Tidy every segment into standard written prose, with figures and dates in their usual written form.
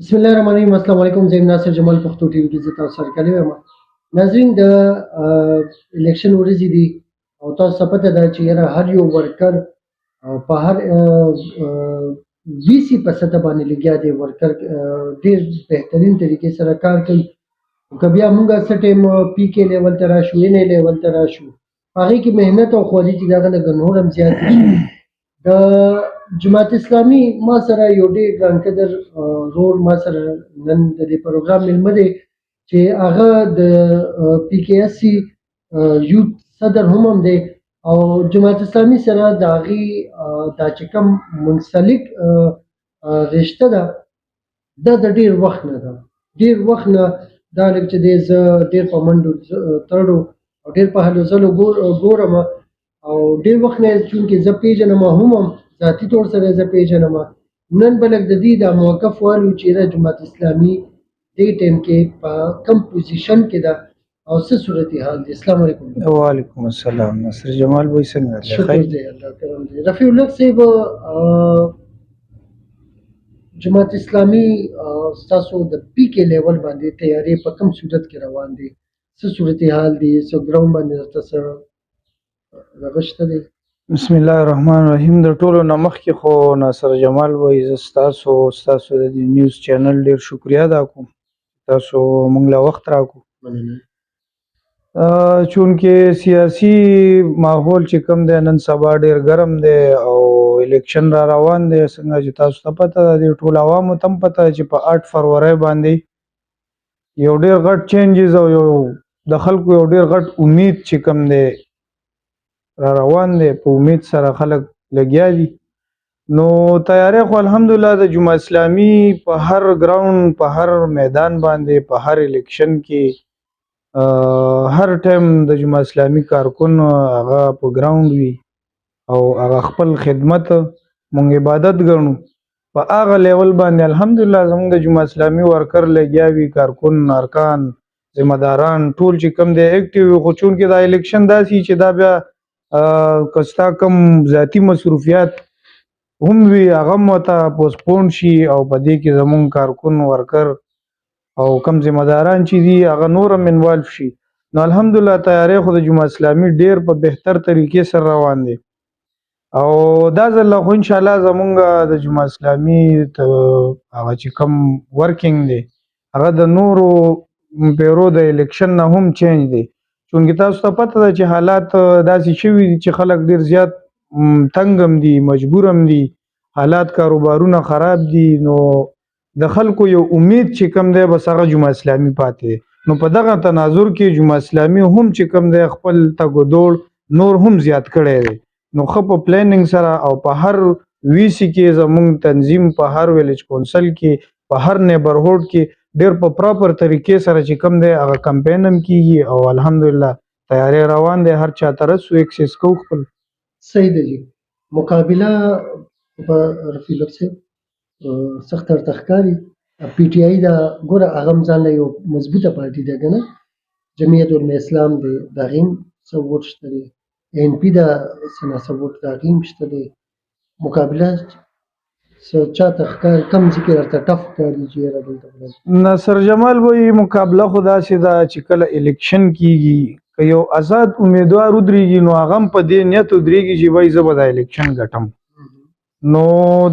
بسم الله الرحمن الرحیم. السلام علیکم. زه ناصر جمال پښتو ټي وي کې زه تاسو سره کلی یم. ناظرین د الیکشن ورځې دي او تاسو ته پته ده چې یاره هر یو ورکر په هر وی سي په سطح باندې لګیا دی. ورکر ډېر بهترین طریقې سره کار کوي. که بیا موږ څه ټایم پی کې لیول ته راشو ان ای لیول ته راشو هغې کې محنت او خواري چې دغه لږ نور هم زیاتې شي. د جماعت اسلامي ما سره یو ډېر ګران قدر رور ما سره نن د دې پروګرام مېلمه دی چې هغه د پی کې اس سی یوت صدر هم دی او جماعت اسلامي سره د هغې دا چې کوم منسلک رشته ده دا د ډېر وخت نه ده. ډېر وخت نه دا لږ چې دی زه ډېر په منډو تړو او ډېر په هلو ځلو ګورم او ډېر وخت نه چونکې زه پیژنم هم ذاتي طور سره زه پیژنم. نن به لږ د دې دا موقف والو چې د جماعت اسلامي دې ټایم کې په کم پوزیشن کې ده او څه صورتحال دی. السلام علیکم. وعلیکم السلام. نصر جمال بھائی څنګه دی؟ شکر دی الله کرم دی. رفیع الله صاحب جماعت اسلامي ستاسو د پی کې لیول باندې تیاری په کوم صورت کې روان دي؟ څه صورتحال دی؟ څه ګراوند باندې درته څه رغښته دی؟ بسم الله الرحمن الرحیم. د ټولو نه مخکې خو ناصر جمال بھائی زه ستاسو د دې نیوز چینل ډېر شکریا ادا کوم. تاسو موږ له وخت راکړو چونکې سیاسي ماحول چې کوم دی نن سبا ډېر ګرم دی او الیکشن را روان دی. څنګه چې تاسو ته پته ده د ټول عوامو ته هم پته ده چې په 8 فروری باندې یو ډېر غټ چینجز او یو د خلکو یو ډېر غټ امید چې کوم دی را روان دی. په امید سره خلک لګیا دي. نو تیاری خو الحمدلله د جماعت اسلامي په هر ګراوند په هر میدان باندې په هر الیکشن کې هر ټایم د جماعت اسلامي کارکون هغه په ګراوند وي او هغه خپل خدمت مونږ عبادت ګڼو. په هغه لیول باندې الحمدلله زموږ د جماعت اسلامي ورکر لګیا وي، کارکون، ارکان، ذمہ داران ټول چې کوم دی اکټیو وي. خو چونکې دا الیکشن داسې چې دا بیا کستا کم ذاتی مصروفیات هم وي هغه هم ورته پوسټپون شي او په دې کې زموږ کارکون ورکر او کم ذمہ داران چې دي هغه نور هم انوالو شي. نو الحمدلله تیاری خو د جماعت اسلامي ډیر په بهتر طریقې سره روان دی او دا ځل خو ان شاء الله زمونږ د جماعت اسلامي هغه چې کم ورکینګ دی هغه د نورو پیرو د الیکشن نه هم چینج دی. چونکې تاسو ته پته ده چې حالات داسې شوي دي چې خلک ډیر زیات تنګ هم دي، مجبور هم دي، حالات کاروبارونه خراب دي. نو د خلکو یو امید چې کم دی بس هغه جماعت اسلامي پاتې دی. نو په دغه تناظر کې جماعت اسلامي هم چې کم دی خپل تګودوړ نور هم زیات کړی دی. نو ښه په پلانینګ سره او په هر وی سی کې زموږ تنظیم په هر ویلیج کونسل کې په هر نیبرهوډ کې ډیر په پراپر طریقې سره چې کم دی هغه کمپین هم کیږي او الحمدلله تیاری روان دی. هر چا طرف سو ایکسس کو خپل صحیح دی. مقابله په رفیع الله صاحب سخت ورته ښکاري. پی ټی آی دا ګوره هغه هم ځان له یو مضبوطه پارټي ده که نه، جمعیت علماء اسلام دی د هغې هم څه ووټ شته دی، این پي دا څه ناڅه ووټ د هغې هم شته دی. مقابله څه چاته ښکاري کم ځای کې درته ټف ښکاري چې یاره دلته ناصر جمال وایي مقابله خو داسې ده چې کله الیکشن کیږي که یو آزاد امیدوار ودرېږي نو هغه هم په دې نیت ودرېږي چې وایي زه به دا الیکشن ګټم. نو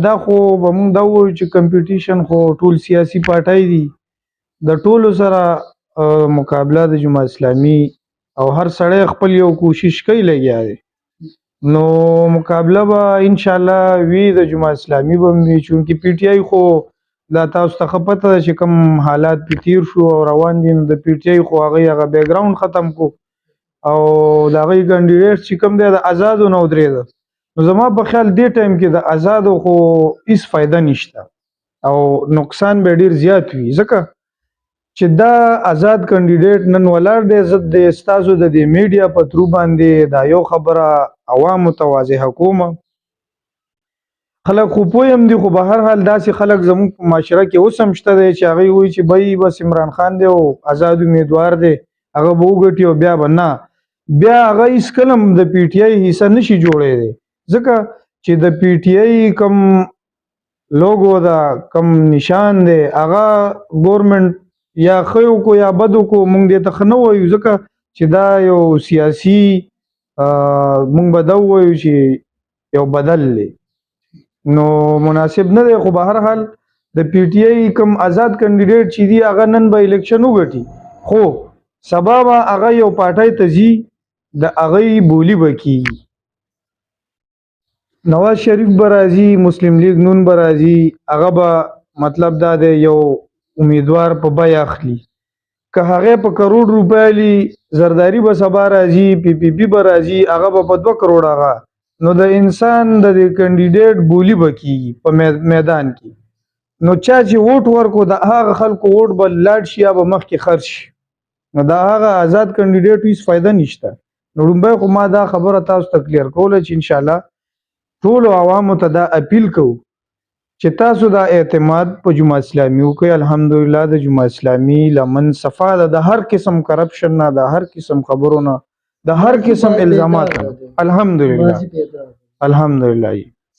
دا خو به مونږ دا ووایو چې کمپټیشن خو ټول سیاسي پارټۍ دي، د ټولو سره مقابله د جماعت اسلامي او هر سړی خپل یو کوشش کوي لګیا دی. نو مقابله به ان شاء الله وی د جماعت اسلامي به وي. چونکې پی ټی آی خو دا تاسو ته ښه پته ده چې کوم حالات پې تیر شو او روان دي. نو د پی ټی آی خو هغوی هغه بیک ګراوند ختم کو او د هغوی کینډیډیټ چې کوم دی د آزادو نه ودرېده. نو زما په خیال دې ټایم کې د آزادو خو هیڅ فایده نشته او نقصان به ډیر زیات وي، ځکه چې دا آزاد کینډیډیټ نن ولاړ دی. زه د ستاسو د دې میډیا په ترو باندې دا یو خبره عوامو ته واضحه کوم. خلک خو پوه هم دي، خو به هر حال داسې خلک زموږ په معاشره کې اوس هم شته دی چې هغوی وایي چې بی بس عمران خان دی او آزاد امیدوار دی هغه به وګټي او بیا به نه، بیا هغه هېڅکله هم د پی ټي آی حصه نشي جوړی دی. ځکه چې د پی ټي آی کوم لوګو دا کم نشان دی هغه ګورنمنت یا خیو کو یا بدو کو مونږ دې ته نه وایو ځکه چې دا یو سیاسي مونږ به دا وایو چې یو بدل دی نو مناسب نه دی خو به هر حال د پی ټی آی کم آزاد کینډیډیټ چې دی هغه نن به الیکشن وګټي خو سبا به هغه یو پارټۍ ته ځي د هغې بولی به کېږي نواز شریف به راځي مسلم لیگ نون به راځي هغه به مطلب دا دی یو امیدوار په بیه اخلي که هغې په کروڑ روپۍ لی زرداری به سبا راځي پی پی پی به راځي هغه به په 2 کروڑ هغه نو د انسان د کینډیډیټ بولی به کېږي په میدان کې نو چا چې ووټ ورکو د هغه خلکو ووټ به لاړ شي یا به مخکې خرڅ شي نو د هغه آزاد کینډیډیټ هیڅ فایده نشته نو لومبی خو ما دا خبره تاسو ته کلیر کوله چې انشاءالله ټولو عوامو ته دا اپیل کوو چې تاسو دا اعتماد په جماعت اسلامي وکړئ الحمدلله د جماعت اسلامي لمن صفا ده د هر قسم کرپشن نه د هر قسم خبرو نه د هر قسم الزامات نه الحمدلله الحمدلله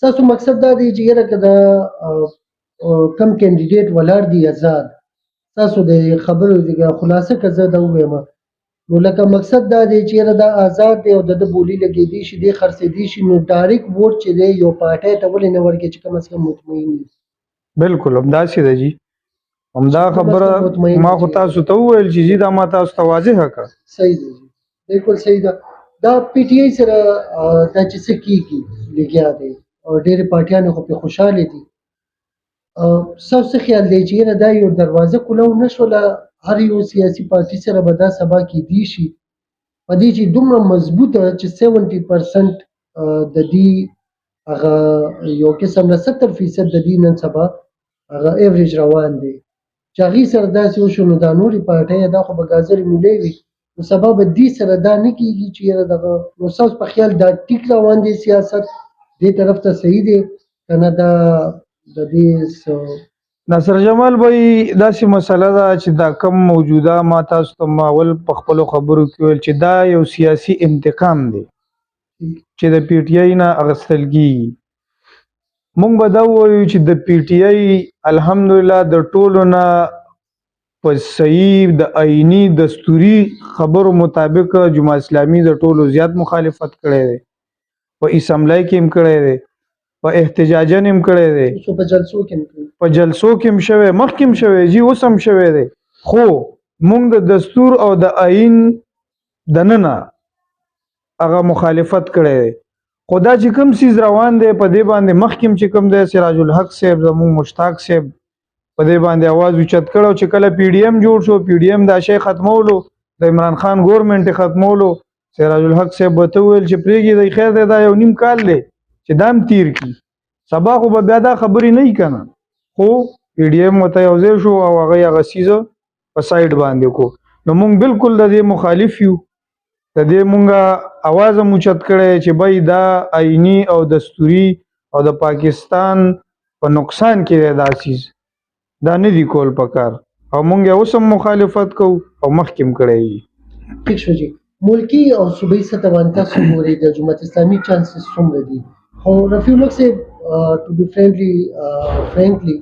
تاسو مقصد دا دی چې یره که د کم کینډیډیټ ولاړ دی آزاد تاسو د خبرو د خلاصه که زه دا ووایم نو لکه مقصد دا دی چې یره دا آزاد دی او د بولی لګېدی شي دی خرڅېدی شي نو ډایرکټ ووټ چې دی یو پارټۍ ته ولې نه ورکړي چې کم از کم مطمئن وي بالکل همداسې ده جی همدا خبره ما خو تاسو ته وویل چې جی دا ما تاسو ته واضحه کړه صحیح دی جی بالکل صحیح ده دا پی ټی آی سره دا چې څه کېږي لګیا دی او ډېرې پارټیانې خو پرې خوشحالې دي ستاسو څه خیال دی چې یاره دا یو دروازه کولو نه شوله هر یو سیاسي پارټي سره به دا سبا کېدی شي په دې چې دومره مضبوطه چې 70% د دې هغه یو قسم نه 70% د دې نن سبا هغه ایوریج روان دی چې هغې سره داسې وشو نو دا نورې پارټۍ دا خو به ګازرې مولۍ وي نو سبا به دې سره دا نه کېږي چې یاره دغه نو ستاسو په خیال دا ټیک روان دی سیاست دې طرف ته صحیح دی که نه دا د دې ناصر جمال بھائی داسې مسله ده چې دا کم موجوده ما تاسو ته اول په خپلو خبرو کې ویل چې دا یو سیاسي انتقام دی چې د پی ټی آی نه اخیستل کېږي مونږ به دا ووایو چې د پی ټی آی الحمدلله د ټولو نه په صحیح د آئینی دستوري خبرو مطابق جماعت اسلامي د ټولو زیات مخالفت کړی دی په اسمبلی کې هم کړی دی په احتجاجن هم کړی دی په جلسو کې په جلسو کې هم شوی مخکې هم شوی جی اوس هم شوی دی خو مونږ د دستور او د آئین دننه هغه مخالفت کړی دی خو دا چې کوم سیز روان دی په دې باندې مخکې هم چې کوم دی سراج الحق صاحب زموږ مشتاق صاحب په دې باندې आवाज اوچت کړو چې کله پی ډی ایم جوړ شو پی ډی ایم دا شی ختمولو د عمران خان ګورنمنت ختمولو سراج الحق صاحب وته ویل چې پریږي د خیر دی دا یو نیم کال دی چې دام تیر کی سبا خو به بیا دا خبرې نه کنه خو پی ډی ایم وته یو ځای شو او هغه سیزه په سایډ باندې کو نو مونږ بالکل د دې مخالف یو د دې مونږه आवाज موچت کړي چې بای دا آئینی او دستوري او د پاکستان په نقصان کې دا چیز دا نه دی کول پکار او مونږ اوس هم مخالفت کوو او مخکیم کړی ٹھیک شو جی ملکی او صوبایي سطح باندې تاسو ګورئ د جماعت اسلامي چانسز څومره دي خو رفیع الحق صاحب ټو بی فرینکلی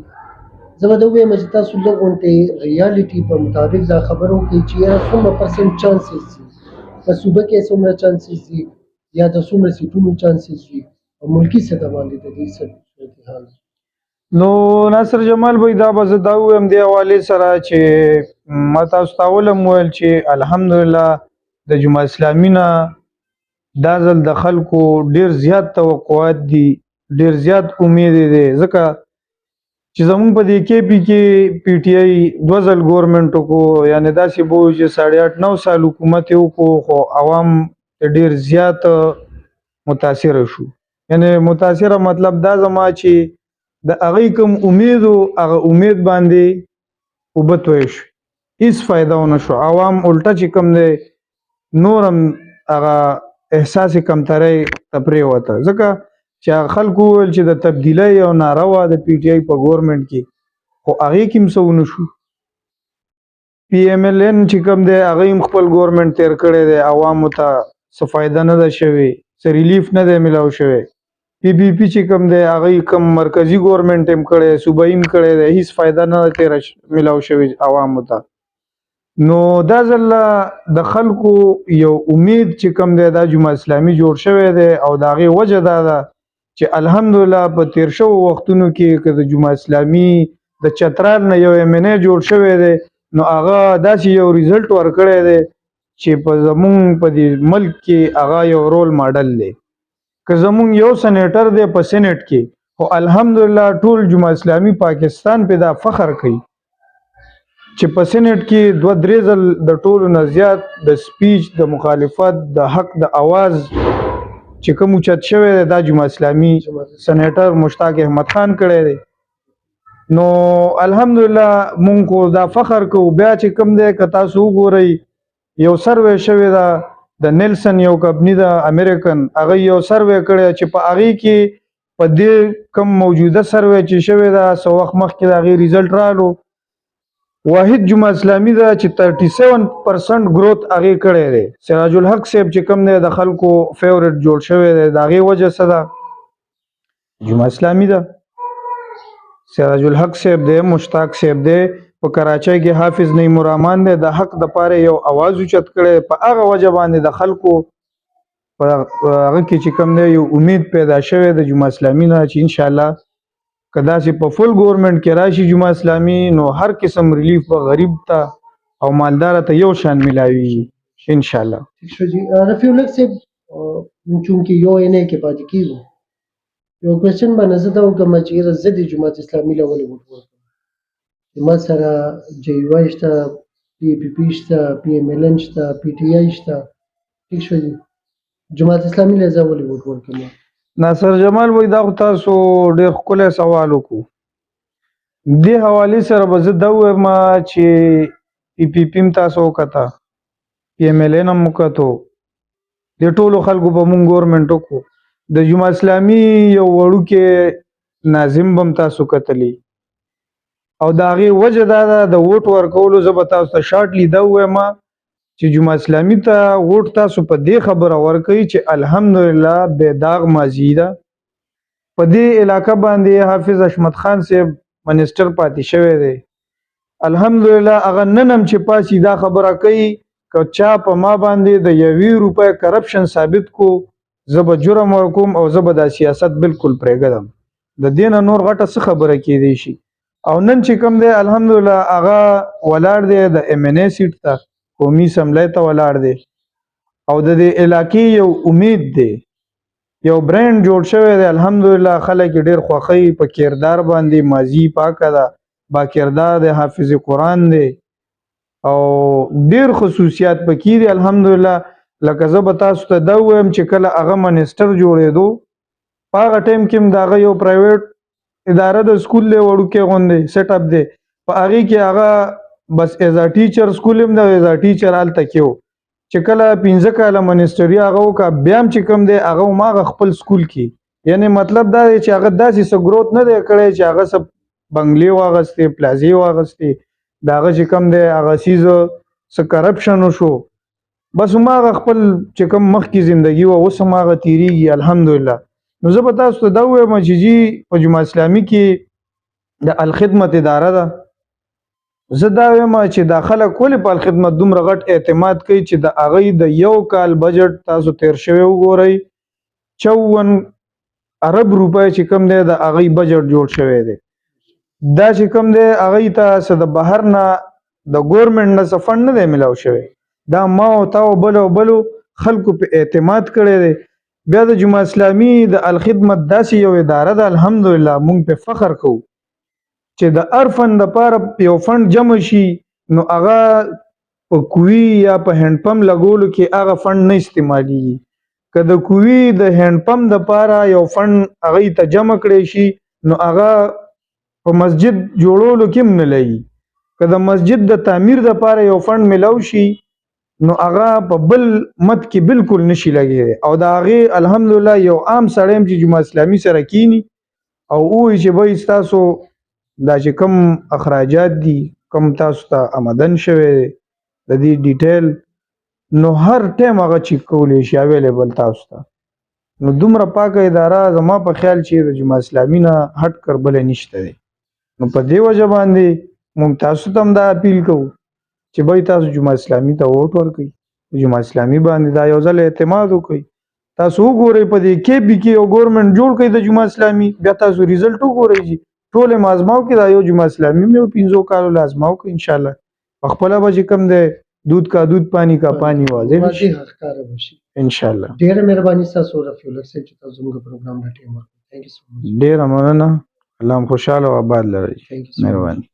زه به دا ووایم چې تاسو لږ غونډې ریالټي په مطابق دا خبرو کوي چې یاره څومره پرسنټ چانسز دي په صوبه کې څومره چانسز دي یا د څومره سیټونو چانسز دي او ملکی سطح باندې د دې صورتحال نو ناصر جمال بھائی دا به زه دا ووایم دې حوالې سره چې ما تاسو ته اول هم ویل چې الحمدلله د جماعت اسلامي نه دا ځل د خلکو ډیر زیات توقعات دي ډیر زیات امید دی ځکه چې زمونږ په دې کې پی ټی آی 2 ځل ګورنمنت کو یعنی داسې بو چې 8.5 9 سال حکومت وکړو خو عوام ډیر زیات متاثر شو یعنی متاثر مطلب دا زما چې د هغه کوم امید او هغه امید باندې وبتوي شو هیڅ فائدہ ونه شو عوام الټا چې کوم دی نورم هغه احساس کمتري تپری وته ځکه چې خلکو ول چې د تبدیلی او ناروا د پی ټی آی په ګورنمنت کې خو هغه کوم څه ونه شو پی ایم ال ان چې کوم دی هغه خپل ګورنمنت تیر کړی دی عوامو ته څه فائدہ نه ده شوی څه ریلیف نه ده ملاو شوی پی پی پی چې کوم دی هغه کوم مرکزی ګورنمنت هم کړی صوبایي هم کړی دی هیڅ فایده نه تېره میلاو شوې عوامو ته. نو دا ځل د خلکو یو امید چې کوم دی دا جماعت اسلامي جوړ شوی دی او د هغې وجه دا ده چې الحمدلله په تیر شوو وختونو کې که د جماعت اسلامي د چترال نه یو MNA جوړ شوی دی نو هغه داسې یو ریزلټ ورکړی دی چې په زمونږ په دې ملک کې هغه یو رول ماډل دی. که زمونږ یو سینیټر دی په سینټ کې خو الحمدلله ټول جماعت اسلامي پاکستان په دا فخر کوي چې په سینټ کې 2-3 ځل د ټولو نه زیات د سپیچ د مخالفت د حق د आवाज چې کوم اوچت شوی دی دا جماعت اسلامي سینیټر مشتاق احمد خان کړی دی. نو الحمدلله مونږ کو دا فخر کوو. بیا چې کوم دی که تاسو وګورئ یو سروې شوی ده د نیلسن یو کمپنی د امریکن هغه یو سروې کړی چې په هغې کې په دې کم موجوده سروې چې شوی ده څه وخت مخکې د هغې ریزلټ رالو واحد جماعت اسلامي ده چې 37% گروث هغې کړی دی. سراج الحق صاحب چې کوم دی د خلکو فیورټ جوړ شوی دی د هغې وجه څه ده جماعت اسلامي ده. سراج الحق صاحب دی مشتاق صاحب دی په کراچۍ کې حافظ نعیم الرحمن دی د حق دپاره یو اواز اوچت کړی په هغه وجه باندې د خلکو په هغه کې چې کوم دی یو امید پیدا شوی د جماعت اسلامي نه چې انشاءالله که داسې په فل ګورنمنټ کې راشي جماعت اسلامي نو هر قسم ریلیف به غریب ته او مالدار ته یو شان ملاویږي انشاءالله. ٹھیک شو جی رفیع الحق صاحب چونکې یو NA کې پاتې کیږو یو کوېسچن باندې زه دا وکړم چې یاره زه د جماعت اسلامي له ولې ووټ ورکړم ما سره JUI شته PPP شته PMLN شته PTI شته ٹھیک شو جی جماعت اسلامي له زه ولې ووټ ورکړم. ناصر جمال وایي دا خو تاسو ډېر ښکلی سوال وکړو. دې حوالې سره به زه دا ووایم چې PPP هم تاسو وکته PMLN هم وکتو دې ټولو خلکو به مونږ ګورنمنټ وکړو د جماعت اسلامي یو وړوکې ناظم به هم تاسو کتلی او د هغې وجه دا ده د ووټ ورکولو زه به تاسو ته شارټلی دا ووایم چې جماعت اسلامي ته ووټ تاسو په دې خبره ورکوئ چې الحمدلله بې داغ ماضي ده. په دې علاقه باندې حافظ حشمت خان صاحب منسټر پاتې شوی دی الحمدلله هغه نن هم چې پاسي دا خبره کوي که چا په ما باندې د 1 روپۍ کرپشن ثابت کو زه به جرم ورکوم او زه به دا سیاست بالکل پرېږدم د دې نه نور غټه څه خبره کیدی شي. او نن چې کوم دی الحمدلله هغه ولاړ دی د MNA سیټ ته قومي اسمبلی ته ولاړ دی او د دې علاقې یو امید دی یو برانډ جوړ شوی دی الحمدلله خلک یې ډېر خوښوي په کردار باندې ماضي پاکه ده با کردار دی حافظ قرآن دی او ډېر خصوصیات پکې دي الحمدلله. لکه زه به تاسو ته دا ووایم چې کله هغه منسټر جوړېدو په هغه ټایم کې هم د هغه یو پرایویټ اداره د سکول دی وړوکی غوندې سیټ اپ دی په هغې کې هغه بس ایز ا ټیچر سکول هم د ایز ا ټیچر هلته کې و چې کله 15 کاله منسټري هغه وکړه بیا هم چې کوم دی هغه هماغه خپل سکول کې یعنی مطلب دا دی چې هغه داسې څه ګروت نه دی کړی چې هغه څه بنګلې واغستې پلازې واغستې د هغه چې کوم دی هغه څیز څه کرپشن وشو بس هماغه خپل چې کوم مخکې زندګي وه اوس هماغه تېرېږي الحمدلله. نو زه به تاسو ته دا ووایم چې جي په جماعت اسلامي کې د الخدمت اداره ده زه دا وایم چې دا خلک ولې په الخدمت دومره غټ اعتماد کوي چې د هغې د 1 کال بجټ تاسو تیر شوی وګورئ 54 ارب روپۍ چې کوم دی د هغې بجټ جوړ شوی دی دا چې کوم دی هغې ته څه د بهر نه د ګورنمنټ نه څه فنډ نه دی میلاو شوی دا ما او تا او بلو خلکو په اعتماد کړی دی. بیا د جماعت اسلامي د الخدمت داسې یو اداره ده الحمدلله مونږ په فخر کوو چې د هر فند دپاره یو فند جمع شي نو هغه په کوي یا په هینډ پمپ لګولو کې هغه فند نه استعمالیږي. که د کوي د هینډ پمپ دپاره یو فند هغې ته جمع کړی شي نو هغه په مسجد جوړولو کې هم نه لګي. که د مسجد د تعمیر دپاره یو فند میلاو شي نو هغه په بل مد کې بالکل نشي لګېدی او د هغې الحمدلله یو عام سړی هم چې جماعت اسلامي سره کینی او ووایي چې بهی ستاسو دا چې کوم اخراجات دي کوم تاسو ته آمدن شوی دی د دې ډیټیل نو هر ټایم هغه چیک کولی شي اویلیبل تاسو ته نو دومره پاکه اداره زما په خیال چې د جماعت اسلامي نه هټ کر بل نشته دی. نو په دې وجه باندې موږ تاسو ته هم دا اپیل کوو چې بای تاسو جماعت اسلامي ته ووټ ورکړئ، جماعت اسلامي باندې دا یو ځل اعتماد وکړئ. تاسو وګورئ په دې کې بي کې یو ګورنمنت جوړ کړئ د جماعت اسلامي، بیا تاسو ریزلټ وګورئ چې ټول مازماو کې دا یو جماعت اسلامي مې 15 کالو لازماو کې ان شاء الله په خپل به چې کم دی دودھ کا دودھ پانی کا پانی واضح واضح ښکاره وشي ان شاء الله. ډیره مهرباني تاسو رفیع الله صاحب چې تاسو زموږ پروګرام ته ټیم ورکړ. ثانک یو سو مچ. ډیر مننه. الله مو خوشاله او آباد لري. Thank you so much. مهرباني.